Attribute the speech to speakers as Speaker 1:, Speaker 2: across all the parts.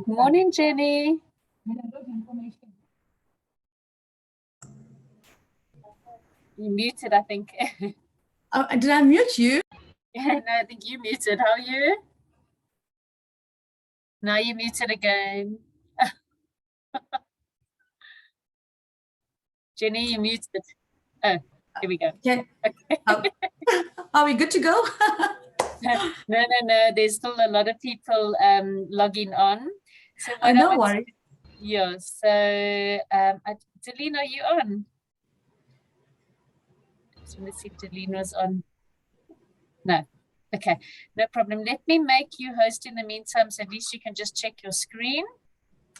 Speaker 1: Morning, Jenny. You muted, I think.
Speaker 2: Did I mute you?
Speaker 1: Yeah, no, I think you muted. How are you? Now you muted again. Jenny, you muted. Oh, here we go.
Speaker 2: Yeah. Okay. Are we good to go?
Speaker 1: No. There's still a lot of people logging on. So
Speaker 2: no worries.
Speaker 1: Yeah. So, Delene, are you on? I just want to see if Delene was on. No. Okay, no problem. Let me make you host in the meantime, so at least you can just check your screen.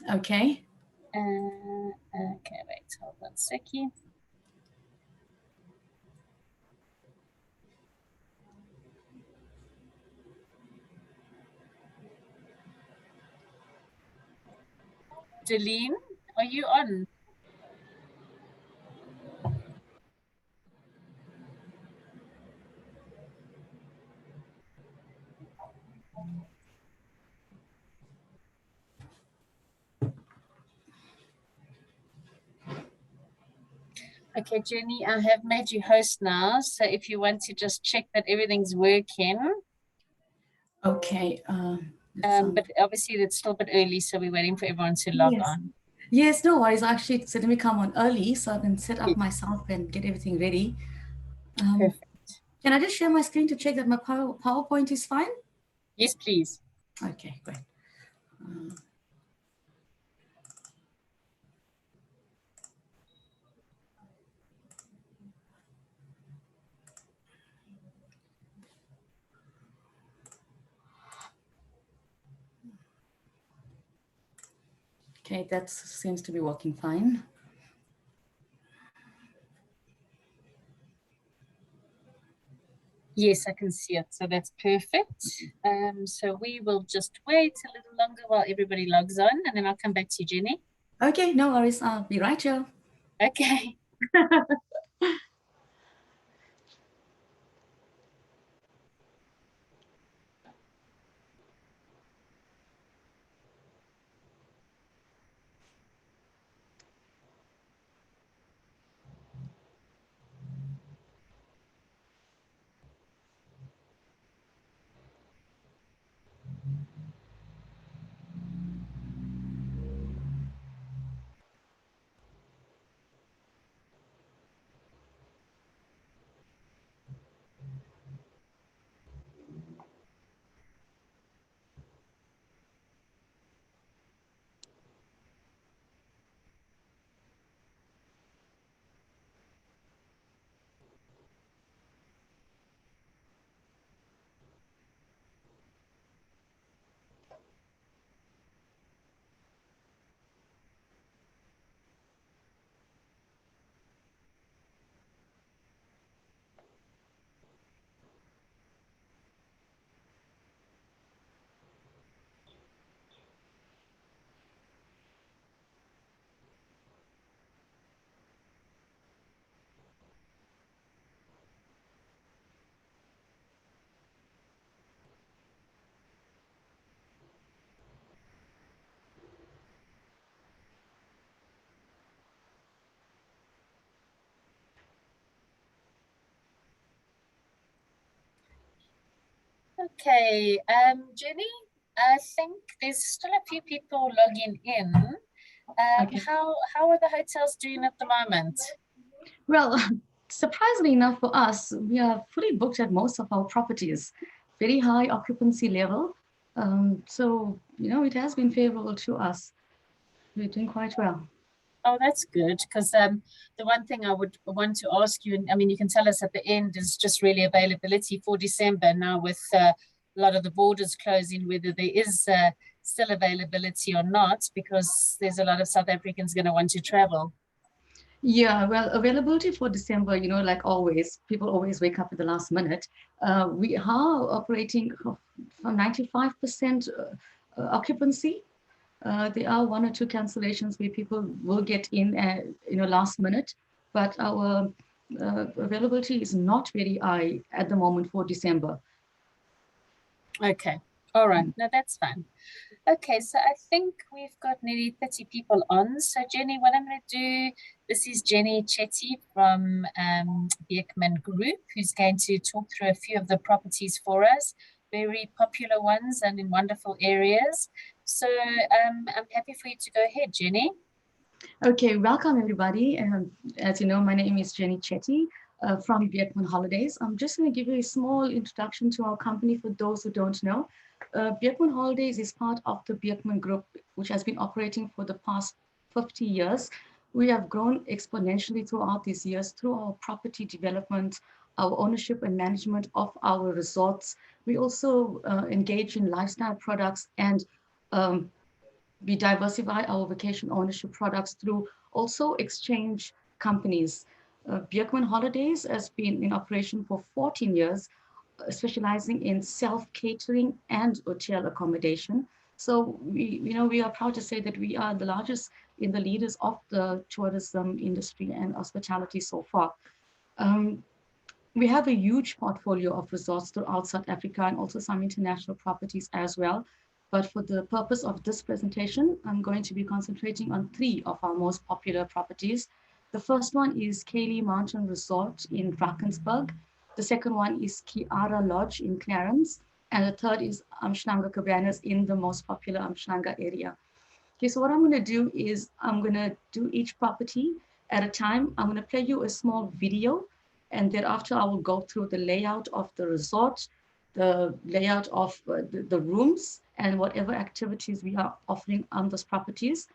Speaker 2: Okay.
Speaker 1: Okay, wait, hold on a second. Delene, are you on? Okay, Jenny, I have made you host now. So if you want to just check that everything's working.
Speaker 2: Okay.
Speaker 1: But obviously it's still a bit early, so we're waiting for everyone to log on.
Speaker 2: Yes, no worries. Actually, so let me come on early so I can set up myself and get everything ready.
Speaker 1: Perfect.
Speaker 2: Can I just share my screen to check that my PowerPoint is fine?
Speaker 1: Yes, please.
Speaker 2: Okay, great. Okay, that seems to be working fine.
Speaker 1: Yes, I can see it. So that's perfect. So we will just wait a little longer while everybody logs on, and then I'll come back to you, Jenny.
Speaker 2: Okay, no worries. I'll be right here.
Speaker 1: Okay. Okay, Jenny, I think there's still a few people logging in.
Speaker 2: Okay.
Speaker 1: How are the hotels doing at the moment?
Speaker 2: Well, surprisingly enough for us, we are fully booked at most of our properties, very high occupancy level. So, it has been favorable to us. We're doing quite well.
Speaker 1: Oh, that's good, because the one thing I would want to ask you, and I mean, you can tell us at the end, is just really availability for December now with a lot of the borders closing, whether there is still availability or not, because there's a lot of South Africans going to want to travel.
Speaker 2: Yeah, well, availability for December, like always, people always wake up at the last minute. We are operating from 95% occupancy. There are one or two cancellations where people will get in, last minute, but our availability is not very high at the moment for December.
Speaker 1: Okay, all right, no, that's fine. Okay, so I think we've got nearly 30 people on. So Jenny, what I'm going to do, this is Jenny Chetty from Beekman Group, who's going to talk through a few of the properties for us, very popular ones and in wonderful areas. So I'm happy for you to go ahead, Jenny.
Speaker 2: Okay, welcome everybody. As you know, my name is Jenny Chetty from Beekman Holidays. I'm just going to give you a small introduction to our company for those who don't know. Beekman Holidays is part of the Beekman Group, which has been operating for the past 50 years. We have grown exponentially throughout these years through our property development, our ownership and management of our resorts. We also engage in lifestyle products and um, we diversify our vacation ownership products through also exchange companies. Beekman Holidays has been in operation for 14 years, specializing in self-catering and hotel accommodation. So we are proud to say that we are the largest in the leaders of the tourism industry and hospitality so far. Um, we have a huge portfolio of resorts throughout South Africa and also some international properties as well. But for the purpose of this presentation, I'm going to be concentrating on three of our most popular properties. The first one is Cayley Mountain Resort in Drakensberg. The second one is Kiara Lodge in Clarence. And the third is Umhlanga Cabanas in the most popular Umhlanga area. Okay, so what I'm going to do is I'm going to do each property at a time. I'm going to play you a small video, and thereafter I will go through the layout of the resort, the layout of the rooms, and whatever activities we are offering on those properties.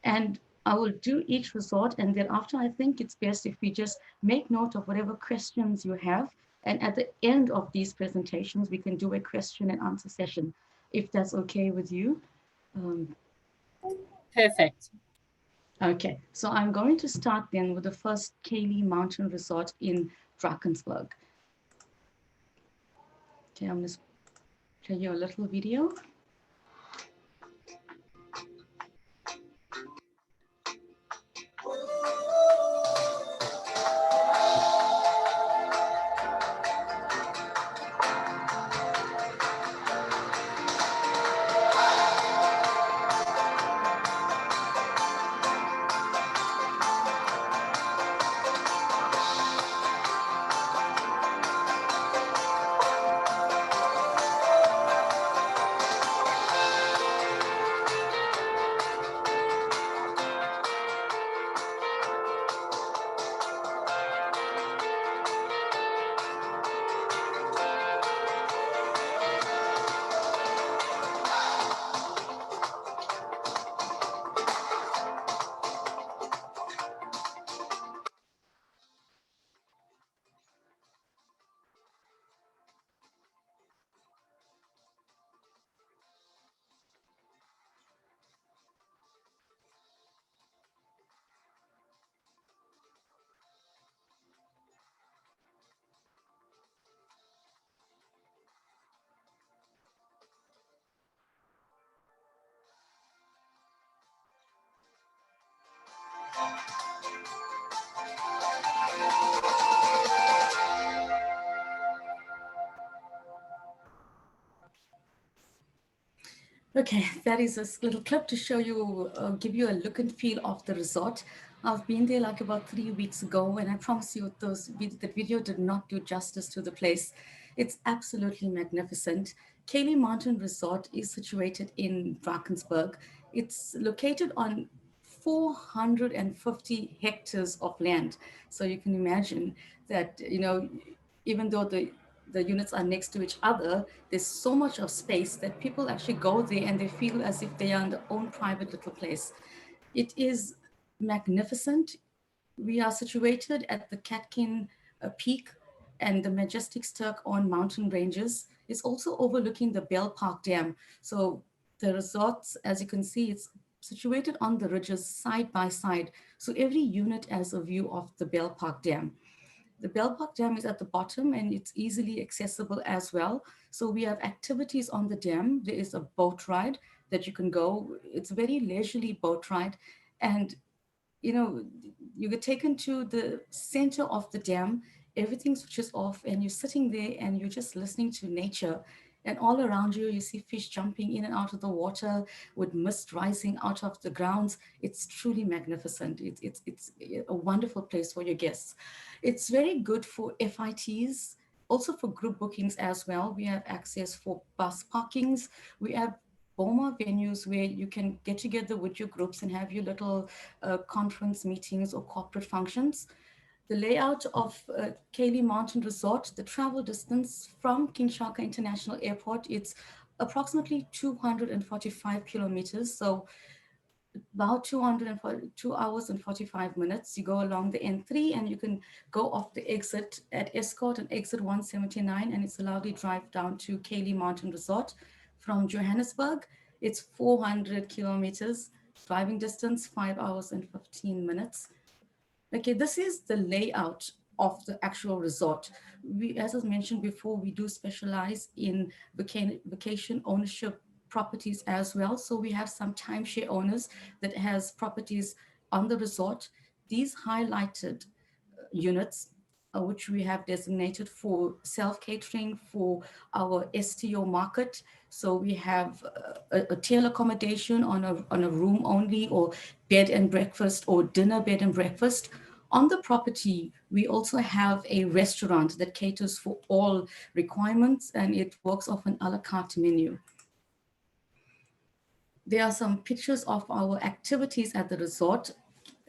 Speaker 2: And I will do each resort, and thereafter I think it's best if we just make note of whatever questions you have. And at the end of these presentations, we can do a question and answer session, if that's okay with you.
Speaker 1: Perfect.
Speaker 2: Okay, so I'm going to start then with the first Cayley Mountain Resort in Drakensberg. Okay, I'm going to play you a little video. Okay, that is a little clip to show you, give you a look and feel of the resort. I've been there like about 3 weeks ago, and I promise you that video did not do justice to the place. It's absolutely magnificent. Cayley Mountain Resort is situated in Drakensberg. It's located on 450 hectares of land. So you can imagine that, even though the units are next to each other, there's so much of space that people actually go there and they feel as if they are in their own private little place. It is magnificent. We are situated at the Catkin Peak and the majestic Sturk-on mountain ranges. It's also overlooking the Bell Park Dam. So the resorts, as you can see, it's situated on the ridges side by side. So every unit has a view of the Bell Park Dam. The Bell Park Dam is at the bottom and it's easily accessible as well. So we have activities on the dam. There is a boat ride that you can go. It's a very leisurely boat ride. And, you get taken to the center of the dam, everything switches off and you're sitting there and you're just listening to nature. and all around you, you see fish jumping in and out of the water with mist rising out of the grounds. It's truly magnificent. It's a wonderful place for your guests. It's very good for FITs, also for group bookings as well. We have access for bus parkings. We have BOMA venues where you can get together with your groups and have your little conference meetings or corporate functions. The layout of Kaylee Mountain Resort, the travel distance from King Shaka International Airport, it's approximately 245 kilometers. So about 2 hours and 45 minutes. You go along the N3 and you can go off the exit at Escort and exit 179, and it's a lovely drive down to Kaylee Mountain Resort from Johannesburg. It's 400 kilometers, driving distance, 5 hours and 15 minutes. Okay, this is the layout of the actual resort. We, as I mentioned before, we do specialize in vacation ownership properties as well. So we have some timeshare owners that has properties on the resort. These highlighted units, which we have designated for self-catering for our STO market. So we have a tail accommodation on a room only, or bed and breakfast, or dinner bed and breakfast. On the property, we also have a restaurant that caters for all requirements, and it works off an a la carte menu. There are some pictures of our activities at the resort.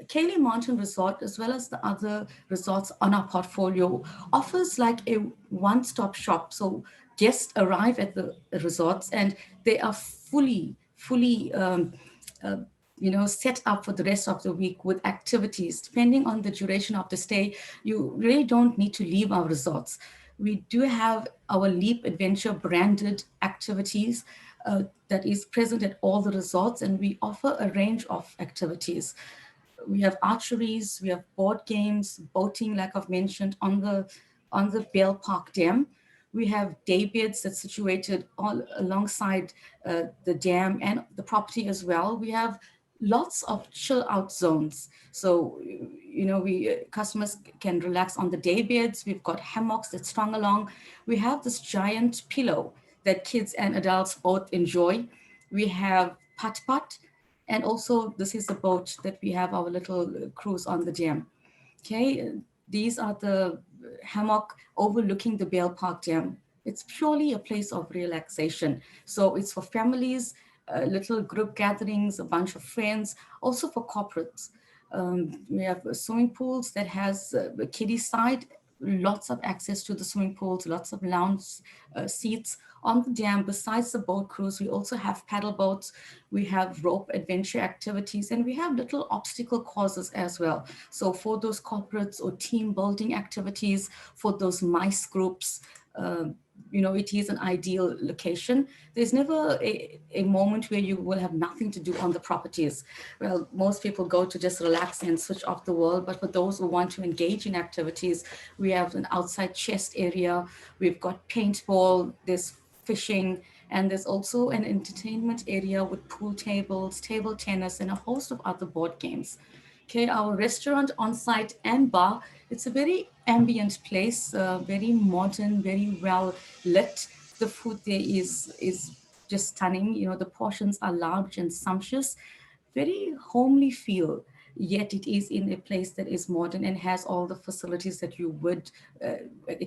Speaker 2: Cayley Mountain Resort, as well as the other resorts on our portfolio, offers like a one-stop shop. So guests arrive at the resorts and they are fully uh, set up for the rest of the week with activities. Depending on the duration of the stay, you really don't need to leave our resorts. We do have our Leap Adventure branded activities that is present at all the resorts, and we offer a range of activities. We have archeries, we have board games, boating, like I've mentioned, on the Bell Park Dam. We have day beds that's situated all alongside the dam and the property as well. We have lots of chill out zones. So, we customers can relax on the day beds. We've got hammocks that strung along. We have this giant pillow that kids and adults both enjoy. We have putt putt, and also this is the boat that we have our little cruise on the dam. Okay, these are the hammock overlooking the Bell Park Dam. It's purely a place of relaxation. So it's for families, little group gatherings, a bunch of friends, also for corporates. We have swimming pools that has a kiddie side, lots of access to the swimming pools, lots of lounge seats on the dam. Besides the boat cruise, we also have paddle boats, we have rope adventure activities, and we have little obstacle courses as well. So for those corporates or team building activities, for those mice groups, it is an ideal location. There's never a moment where you will have nothing to do on the properties. Well, most people go to just relax and switch off the world, but for those who want to engage in activities, we have an outside chest area, we've got paintball, there's fishing, and there's also an entertainment area with pool tables, table tennis, and a host of other board games. Okay, our restaurant on site and bar, it's a very ambient place, very modern, very well lit. The food there is just stunning. The portions are large and sumptuous, very homely feel. Yet it is in a place that is modern and has all the facilities that you would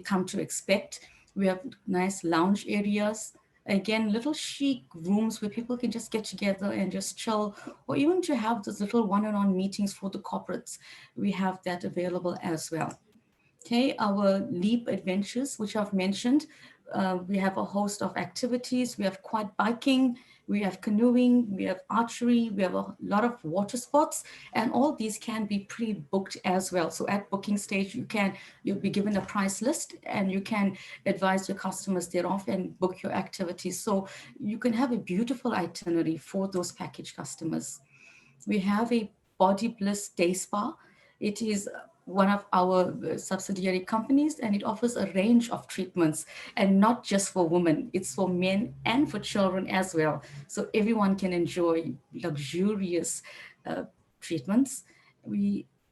Speaker 2: come to expect. We have nice lounge areas. Again, little chic rooms where people can just get together and just chill, or even to have those little one-on-one meetings for the corporates. We have that available as well. Okay, our Leap Adventures, which I've mentioned, we have a host of activities. We have quad biking, we have canoeing, we have archery, we have a lot of water sports, and all these can be pre-booked as well. So at booking stage, you'll be given a price list and you can advise your customers thereof and book your activities. So you can have a beautiful itinerary for those package customers. We have a Body Bliss Day Spa. It is one of our subsidiary companies, and it offers a range of treatments, and not just for women, it's for men and for children as well. So everyone can enjoy luxurious uh, treatments.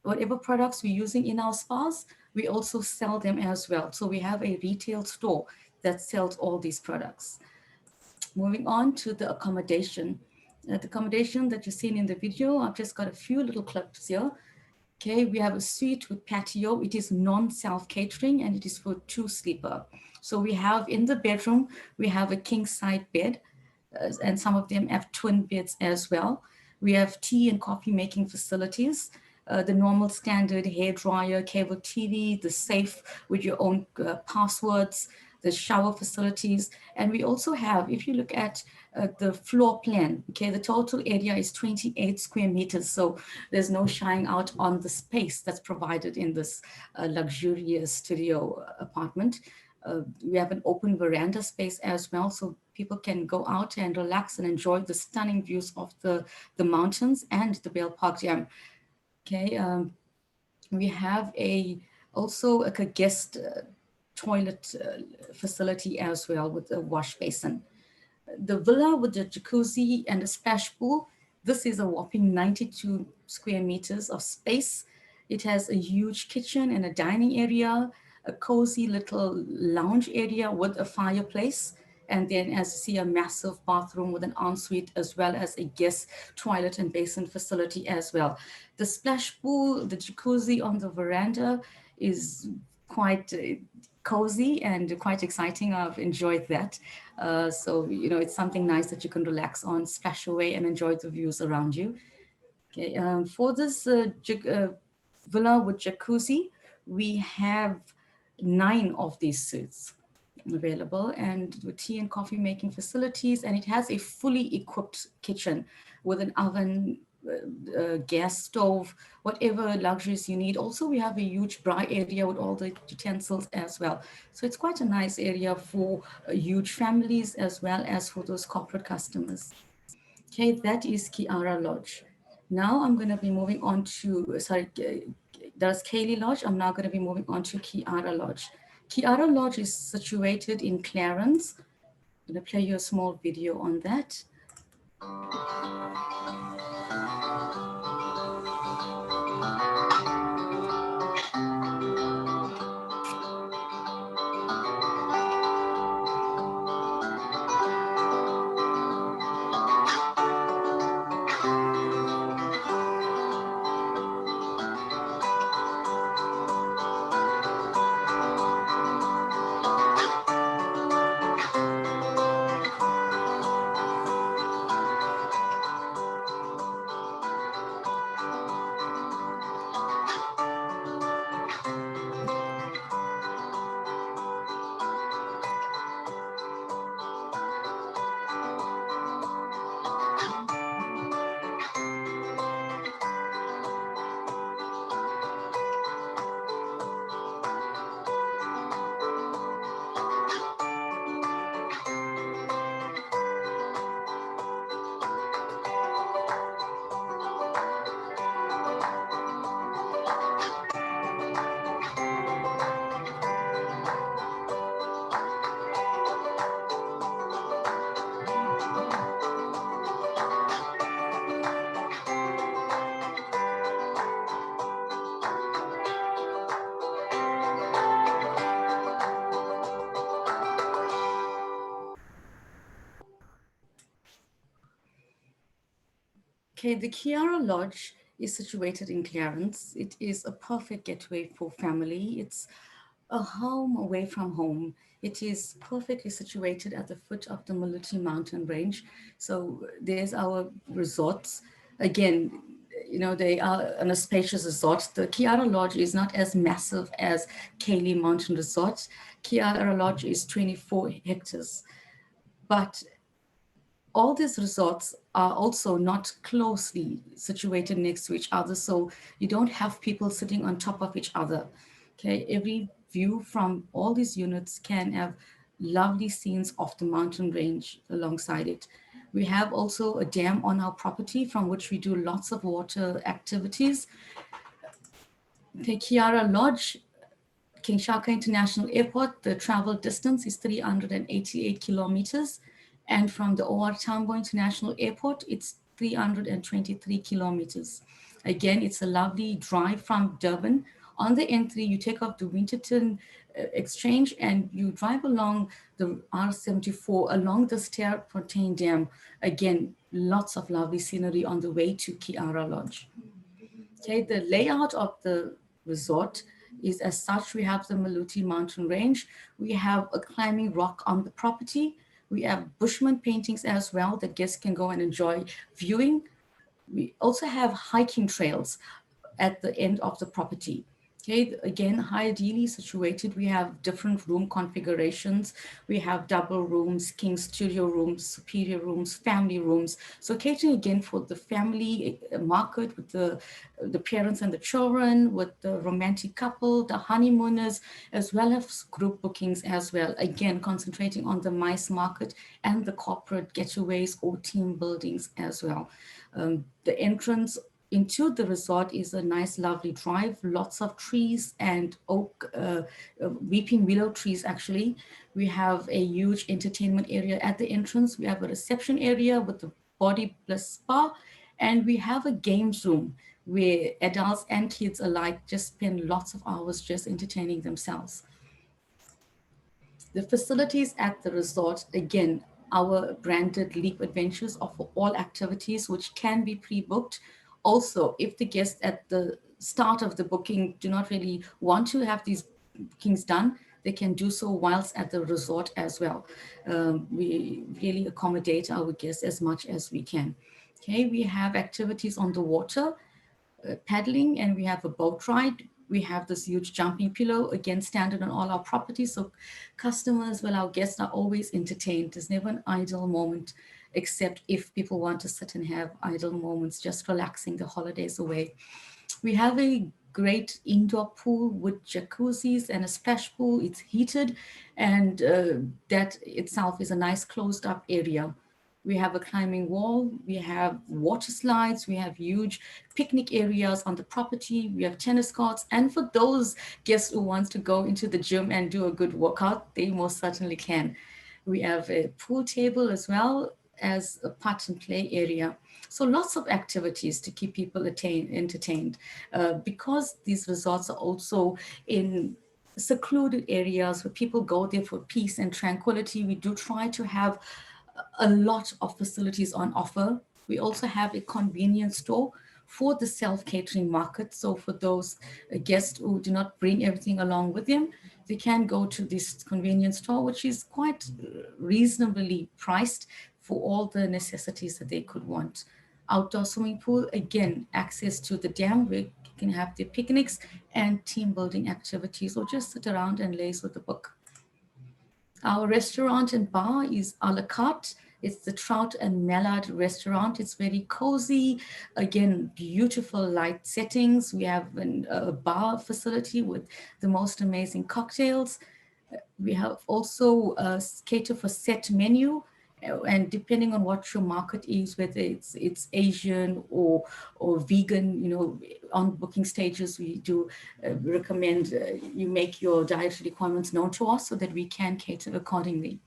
Speaker 2: Whatever products we're using in our spas, we also sell them as well. So we have a retail store that sells all these products. Moving on to the accommodation. The accommodation that you've seen in the video, I've just got a few little clips here. Okay, we have a suite with patio. It is non-self catering and it is for 2-sleeper. So we have in the bedroom, we have a king side bed, and some of them have twin beds as well. We have tea and coffee making facilities, the normal standard hair dryer, cable TV, the safe with your own passwords, the shower facilities. And we also have, if you look at the floor plan, okay, the total area is 28 square meters. So there's no shying out on the space that's provided in this luxurious studio apartment. We have an open veranda space as well, so people can go out and relax and enjoy the stunning views of the mountains and the Bell Park Dam. Okay, we have also a guest toilet facility as well with a wash basin. The villa with the jacuzzi and a splash pool, this is a whopping 92 square meters of space. It has a huge kitchen and a dining area, a cozy little lounge area with a fireplace, and then as you see, a massive bathroom with an ensuite as well as a guest toilet and basin facility as well. The splash pool, the jacuzzi on the veranda is quite cozy and quite exciting. I've enjoyed that. So, you know, it's something nice that you can relax on, splash away and enjoy the views around you. Okay, for this villa with jacuzzi, we have 9 of these suites available and with tea and coffee making facilities, and it has a fully equipped kitchen with an oven, gas stove, whatever luxuries you need. Also, we have a huge braai area with all the utensils as well. So it's quite a nice area for huge families as well as for those corporate customers. Okay, that is Kiara Lodge. Now I'm going to be moving on to, sorry, that's Cayley Lodge. I'm now going to be moving on to Kiara Lodge. Kiara Lodge is situated in Clarence. I'm going to play you a small video on that. Okay, the Kiara Lodge is situated in Clarence. It is a perfect getaway for family. It's a home away from home. It is perfectly situated at the foot of the Maluti mountain range. So there's our resorts. Again, you know, they are on a spacious resort. The Kiara Lodge is not as massive as Kaylee Mountain Resort. Kiara Lodge is 24 hectares. But all these resorts are also not closely situated next to each other, so you don't have people sitting on top of each other. Okay, every view from all these units can have lovely scenes of the mountain range alongside it. We have also a dam on our property from which we do lots of water activities. The Kiara Lodge, King Shaka International Airport, the travel distance is 388 kilometers. And from the OR Tambo International Airport, it's 323 kilometers. Again, it's a lovely drive from Durban. On the N3, you take off the Winterton Exchange and you drive along the R74 along the Sterkfontein Dam. Again, lots of lovely scenery on the way to Kiara Lodge. Okay, the layout of the resort is as such. We have the Maluti mountain range. We have a climbing rock on the property. We have Bushman paintings as well that guests can go and enjoy viewing. We also have hiking trails at the end of the property. Okay, again, ideally situated. We have different room configurations. We have double rooms, king studio rooms, superior rooms, family rooms. So catering again for the family market with the parents and the children, with the romantic couple, the honeymooners, as well as group bookings as well. Again, concentrating on the MICE market and the corporate getaways or team buildings as well. The entrance into the resort is a nice, lovely drive, lots of trees and oak, weeping willow trees, actually. We have a huge entertainment area at the entrance. We have a reception area with the body plus spa, and we have a games room where adults and kids alike just spend lots of hours just entertaining themselves. The facilities at the resort, again, our branded Leap Adventures offer all activities which can be pre-booked. Also, if the guests at the start of the booking do not really want to have these bookings done, they can do so whilst at the resort as well. We really accommodate our guests as much as we can. Okay, we have activities on the water, paddling, and we have a boat ride. We have this huge jumping pillow, again, standard on all our properties. So customers, well, our guests are always entertained. There's never an idle moment, except if people want to sit and have idle moments, just relaxing the holidays away. We have a great indoor pool with jacuzzis and a splash pool. It's heated, and that itself is a nice closed up area. We have a climbing wall, we have water slides, we have huge picnic areas on the property, we have tennis courts, and for those guests who want to go into the gym and do a good workout, they most certainly can. We have a pool table as well as a part and play area. So lots of activities to keep people entertained. Because these resorts are also in secluded areas where people go there for peace and tranquility, we do try to have a lot of facilities on offer. We also have a convenience store for the self-catering market. So for those guests who do not bring everything along with them, they can go to this convenience store, which is quite reasonably priced for all the necessities that they could want. Outdoor swimming pool, again, access to the dam where you can have the picnics and team building activities, or just sit around and laze with a book. Our restaurant and bar is a la carte. It's the Trout and Mallard restaurant. It's very cozy. Again, beautiful light settings. We have a bar facility with the most amazing cocktails. We have also cater for set menu, and depending on what your market is, whether it's Asian or vegan, on booking stages, we do recommend you make your dietary requirements known to us so that we can cater accordingly.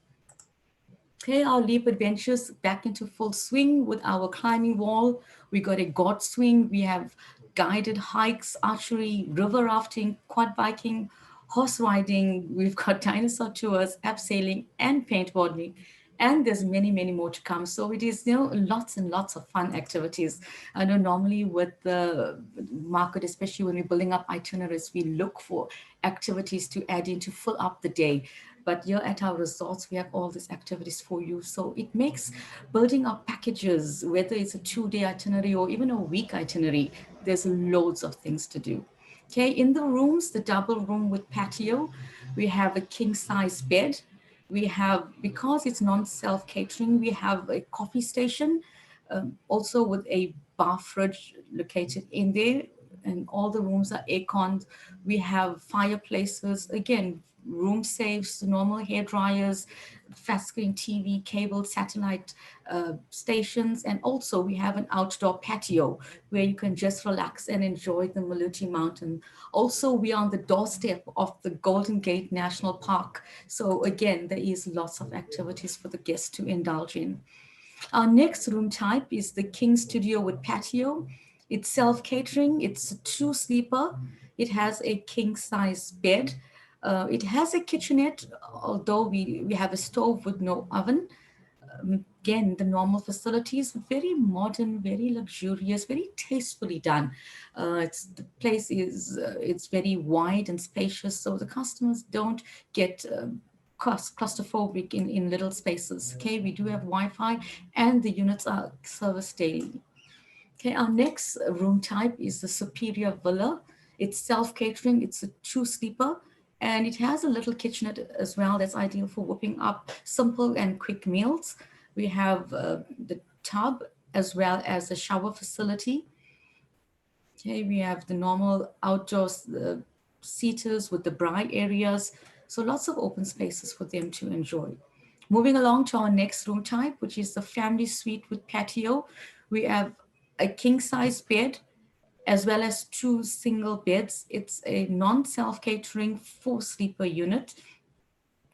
Speaker 2: Okay, our Leap Adventures back into full swing with our climbing wall. We got a god swing. We have guided hikes, archery, river rafting, quad biking, horse riding. We've got dinosaur tours, abseiling, and paintballing. And there's many, many more to come. So it is, lots and lots of fun activities. I know normally with the market, especially when we're building up itineraries, we look for activities to add in to fill up the day. But here at our resorts, we have all these activities for you. So it makes building up packages, whether it's a 2-day itinerary or even a week itinerary, there's loads of things to do. Okay, in the rooms, the double room with patio, we have a king size bed. We have, because it's non-self catering, we have a coffee station, also with a bar fridge located in there, and all the rooms are air-conned. We have fireplaces, again, room safes, normal hair dryers, flat screen TV, cable, satellite stations, and also we have an outdoor patio where you can just relax and enjoy the Maluti Mountain. Also, we are on the doorstep of the Golden Gate National Park. So again, there is lots of activities for the guests to indulge in. Our next room type is the King Studio with patio. It's self-catering. It's a 2-sleeper. It has a king-size bed. It has a kitchenette, although we have a stove with no oven. Again, the normal facilities, very modern, very luxurious, very tastefully done. The place is it's very wide and spacious, so the customers don't get claustrophobic in little spaces. Okay, we do have Wi-Fi, and the units are serviced daily. Okay, our next room type is the Superior Villa. It's self-catering, it's a two-sleeper, and it has a little kitchenette as well that's ideal for whipping up simple and quick meals. We have the tub as well as the shower facility. Okay, we have the normal outdoors seaters with the braai areas. So lots of open spaces for them to enjoy. Moving along to our next room type, which is the family suite with patio. We have a king size bed as well as two single beds. It's a non-self-catering four-sleeper unit.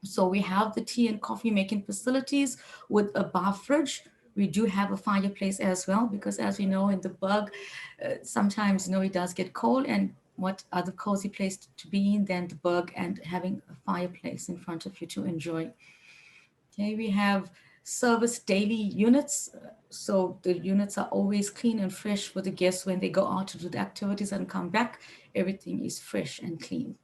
Speaker 2: So we have the tea and coffee making facilities with a bar fridge. We do have a fireplace as well, because as we know in the Berg, sometimes it does get cold, and what other cozy place to be in than the Berg and having a fireplace in front of you to enjoy. Okay, we have service daily units. So the units are always clean and fresh for the guests when they go out to do the activities and come back. Everything is fresh and clean.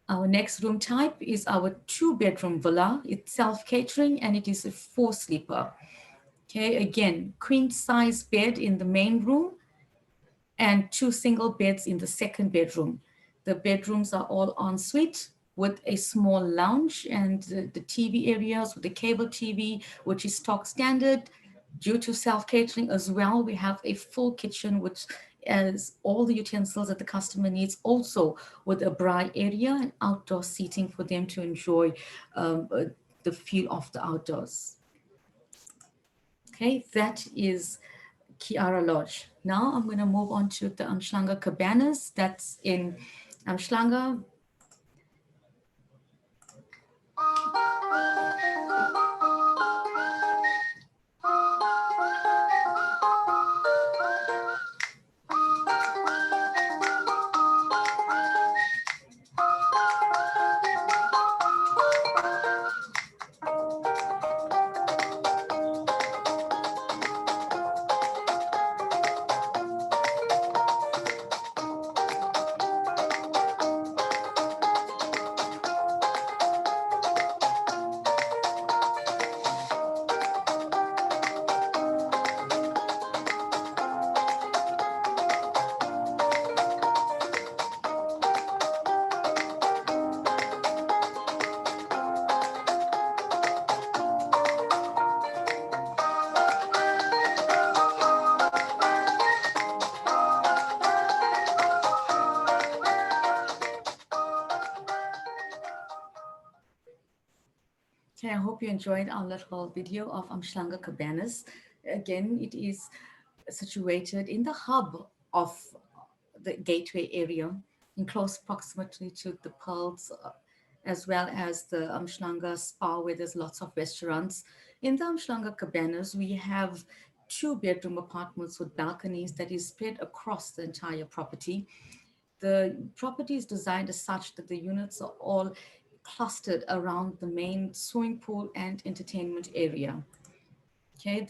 Speaker 2: Our next room type is our two-bedroom villa. It's self-catering and it is a four-sleeper. Okay, again, queen size bed in the main room and two single beds in the second bedroom. The bedrooms are all en suite with a small lounge and the TV areas with the cable TV, which is stock standard. Due to self-catering as well, we have a full kitchen, which has all the utensils that the customer needs, also with a braai area and outdoor seating for them to enjoy the feel of the outdoors. Okay, that is Kiara Lodge. Now I'm going to move on to the Umhlanga Cabanas. That's in Umhlanga. Okay, I hope you enjoyed our little video of Umhlanga Cabanas. Again, it is situated in the hub of the gateway area in close proximity to the Pearls, as well as the Umhlanga Spa, where there's lots of restaurants. In the Umhlanga Cabanas, we have two-bedroom apartments with balconies that is spread across the entire property. The property is designed as such that the units are all clustered around the main swimming pool and entertainment area. Okay,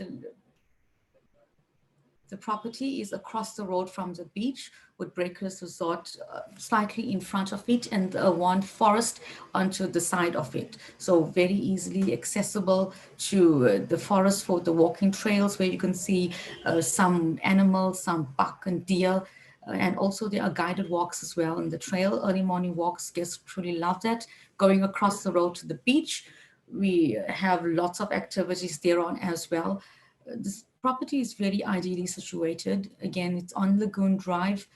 Speaker 2: the property is across the road from the beach with Breakers Resort slightly in front of it and one forest onto the side of it. So very easily accessible to the forest for the walking trails where you can see some animals, some buck and deer. And also there are guided walks as well in the trail, early morning walks. Guests truly love that. Going across the road to the beach, we have lots of activities there on as well. This property is very ideally situated. Again, it's on Lagoon Drive,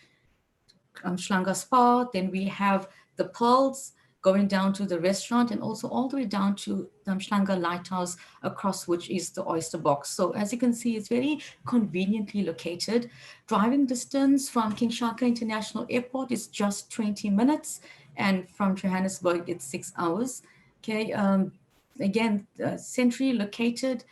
Speaker 2: Umhlanga Spa. Then we have the Pearls going down to the restaurant and also all the way down to the Umhlanga Lighthouse, across which is the Oyster Box. So as you can see, it's very conveniently located. Driving distance from King Shaka International Airport is just 20 minutes. And from Johannesburg, it's 6 hours. Okay, again, centrally located.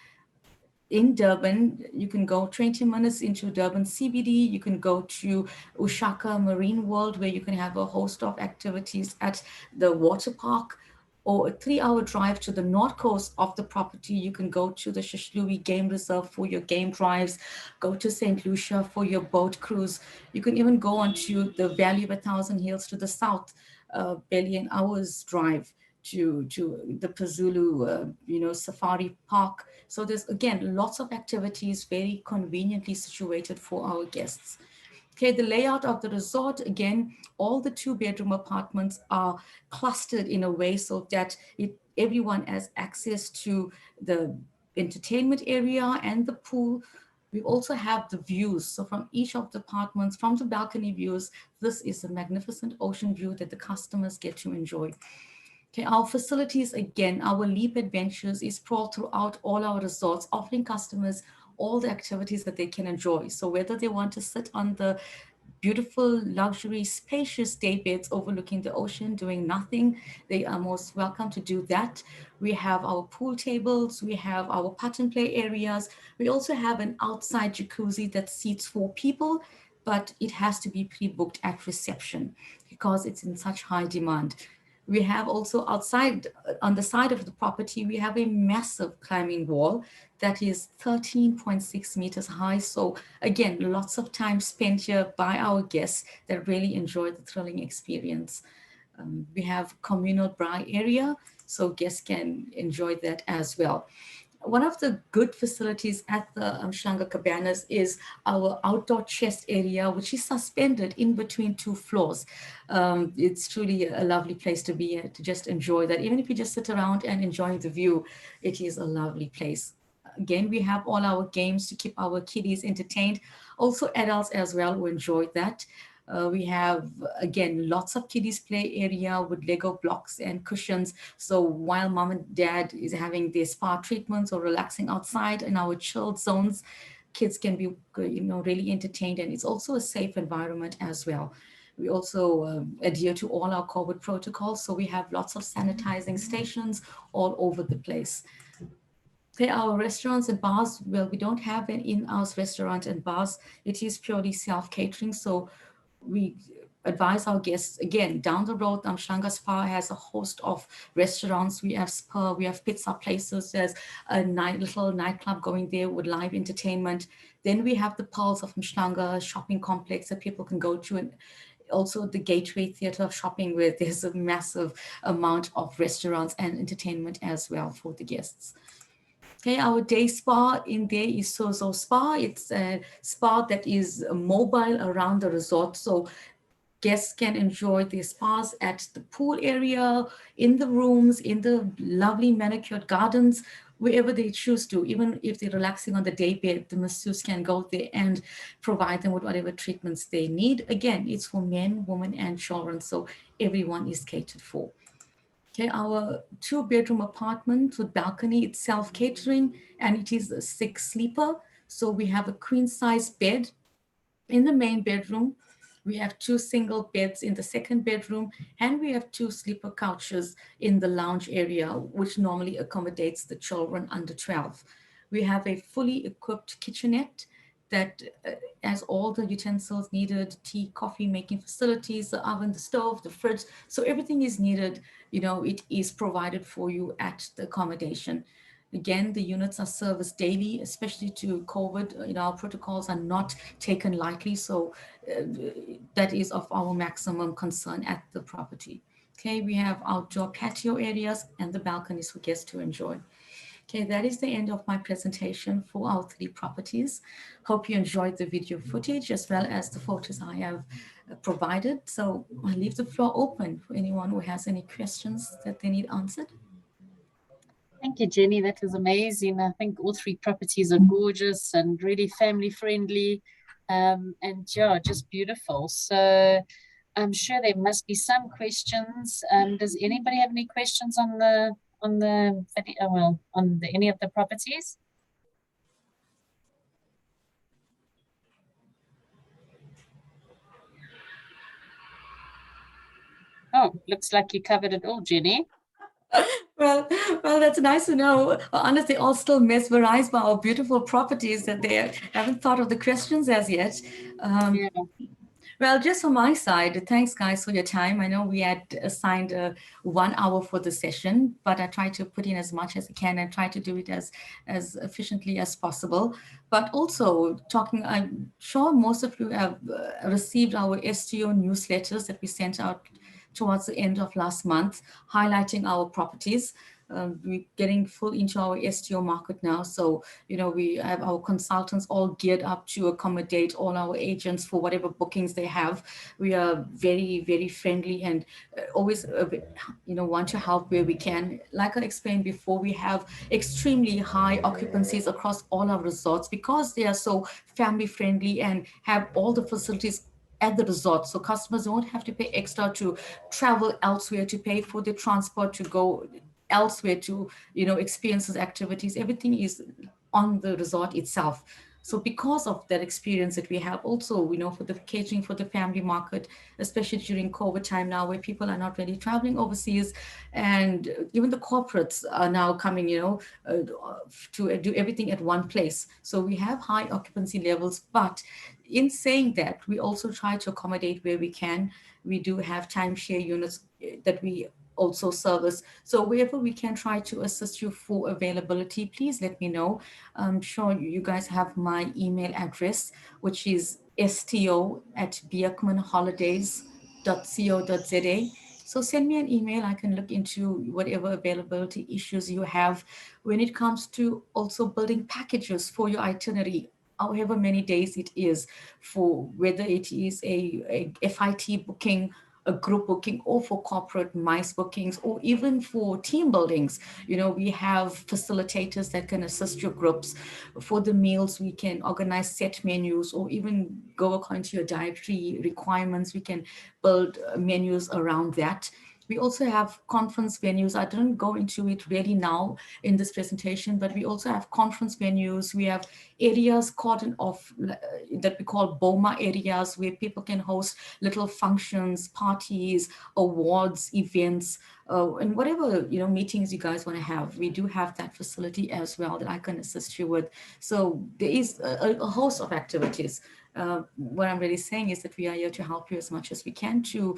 Speaker 2: in Durban, you can go 20 minutes into Durban CBD. You can go to Ushaka Marine World, where you can have a host of activities at the water park, or a 3-hour drive to the north coast of the property. You can go to the Shishlui Game Reserve for your game drives, go to St. Lucia for your boat cruise. You can even go onto the Valley of a Thousand Hills to the south, barely an hour's drive to the Pazulu, safari park. So there's, again, lots of activities very conveniently situated for our guests. Okay, the layout of the resort, again, all the 2-bedroom apartments are clustered in a way so that everyone has access to the entertainment area and the pool. We also have the views. So from each of the apartments, from the balcony views, this is a magnificent ocean view that the customers get to enjoy. Okay, our facilities, again, our Leap Adventures is sprawled throughout all our resorts, offering customers all the activities that they can enjoy. So whether they want to sit on the beautiful, luxury, spacious day beds overlooking the ocean, doing nothing, they are most welcome to do that. We have our pool tables, we have our putt and play areas. We also have an outside jacuzzi that seats 4 people, but it has to be pre-booked at reception because it's in such high demand. We have also outside, on the side of the property, we have a massive climbing wall that is 13.6 meters high. So again, lots of time spent here by our guests that really enjoy the thrilling experience. We have communal braai area, so guests can enjoy that as well. One of the good facilities at the Umhlanga Cabanas is our outdoor chest area, which is suspended in between 2 floors. It's truly a lovely place to be at, to just enjoy that. Even if you just sit around and enjoy the view, it is a lovely place. Again, we have all our games to keep our kiddies entertained, also adults as well who enjoy that. We have, again, lots of kiddies play area with Lego blocks and cushions. So while mom and dad is having their spa treatments or relaxing outside in our chilled zones, kids can be, really entertained. And it's also a safe environment as well. We also adhere to all our COVID protocols. So we have lots of sanitizing stations all over the place. Okay, our restaurants and bars, well, we don't have an in-house restaurant and bars. It is purely self-catering. So we advise our guests, again, down the road, Umhlanga Spa has a host of restaurants. We have spa, we have pizza places. There's a little nightclub going there with live entertainment. Then we have the Pearls of Umhlanga shopping complex that people can go to, and also the Gateway Theatre of Shopping, where there's a massive amount of restaurants and entertainment as well for the guests. Okay, our day spa in there is Sozo Spa. It's a spa that is mobile around the resort. So guests can enjoy their spas at the pool area, in the rooms, in the lovely manicured gardens, wherever they choose to. Even if they're relaxing on the day bed, the masseuse can go there and provide them with whatever treatments they need. Again, it's for men, women, and children. So everyone is catered for. Okay, our 2-bedroom apartment with balcony, it's self-catering, and it is a 6-sleeper. So we have a queen size bed in the main bedroom. We have 2 single beds in the 2nd bedroom, and we have 2 sleeper couches in the lounge area, which normally accommodates the children under 12. We have a fully equipped kitchenette that has all the utensils needed, tea, coffee making facilities, the oven, the stove, the fridge. So everything is needed, it is provided for you at the accommodation. Again, the units are serviced daily, especially to COVID. Our protocols are not taken lightly. So that is of our maximum concern at the property. Okay, we have outdoor patio areas and the balconies for guests to enjoy. Okay, that is the end of my presentation for our 3 properties. Hope you enjoyed the video footage as well as the photos I have provided. So I leave the floor open for anyone who has any questions that they need answered.
Speaker 1: Thank you, Jenny. That was amazing. I think all 3 properties are gorgeous and really family friendly, and yeah, just beautiful. So I'm sure there must be some questions. Does anybody have any questions on the video? Well, on any of the properties? Oh, looks like you covered it all, Jenny.
Speaker 2: Well, that's nice to know. Honestly, all still mesmerized by our beautiful properties that they haven't thought of the questions as yet. Um,
Speaker 1: Yeah.
Speaker 2: Well, just from my side, thanks guys for your time. I know we had assigned 1 hour for the session, but I try to put in as much as I can and try to do it as efficiently as possible. But also talking, I'm sure most of you have received our STO newsletters that we sent out towards the end of last month, highlighting our properties. We're getting full into our STO market now. So, we have our consultants all geared up to accommodate all our agents for whatever bookings they have. We are very, very friendly and always, want to help where we can. Like I explained before, we have extremely high occupancies across all our resorts because they are so family friendly and have all the facilities at the resort. So customers don't have to pay extra to travel elsewhere, to pay for the transport, to go elsewhere to experience those activities. Everything is on the resort itself. So because of that experience that we have also, for the catering for the family market, especially during COVID time now where people are not really traveling overseas, and even the corporates are now coming, to do everything at one place. So we have high occupancy levels, but in saying that, we also try to accommodate where we can. We do have timeshare units that we also service. So wherever we can try to assist you for availability, please let me know. I'm sure you guys have my email address, which is sto@beerkmanholidays.co.za. So send me an email. I can look into whatever availability issues you have when it comes to also building packages for your itinerary, however many days it is, for whether it is a FIT booking, a group booking, or for corporate MICE bookings, or even for team buildings. We have facilitators that can assist your groups. For the meals, we can organize set menus or even go according to your dietary requirements. We can build menus around that. We also have conference venues. I didn't go into it really now in this presentation, but we also have conference venues. We have areas cordoned off that we call BOMA areas, where people can host little functions, parties, awards, events, and whatever meetings you guys want to have. We do have that facility as well that I can assist you with. So there is a host of activities. What I'm really saying is that we are here to help you as much as we can to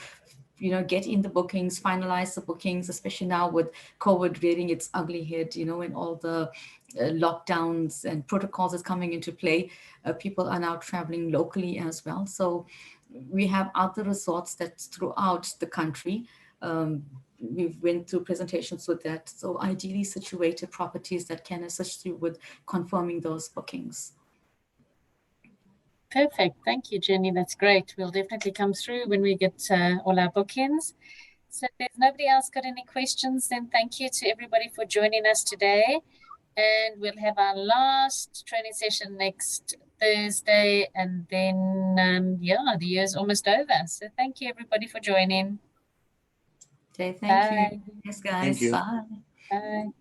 Speaker 2: get in the bookings, finalize the bookings, especially now with COVID rearing its ugly head, and all the lockdowns and protocols is coming into play. People are now traveling locally as well. So we have other resorts that's throughout the country. We've went through presentations with that. So ideally situated properties that can assist you with confirming those bookings.
Speaker 1: Perfect. Thank you, Jenny. That's great. We'll definitely come through when we get all our bookings. So if there's nobody else got any questions, then thank you to everybody for joining us today. And we'll have our last training session next Thursday. And then, the year's almost over. So thank you, everybody, for joining.
Speaker 2: Okay, thank
Speaker 1: Bye.
Speaker 2: you. Yes, guys.
Speaker 3: Thank you.
Speaker 2: Bye.
Speaker 1: Bye.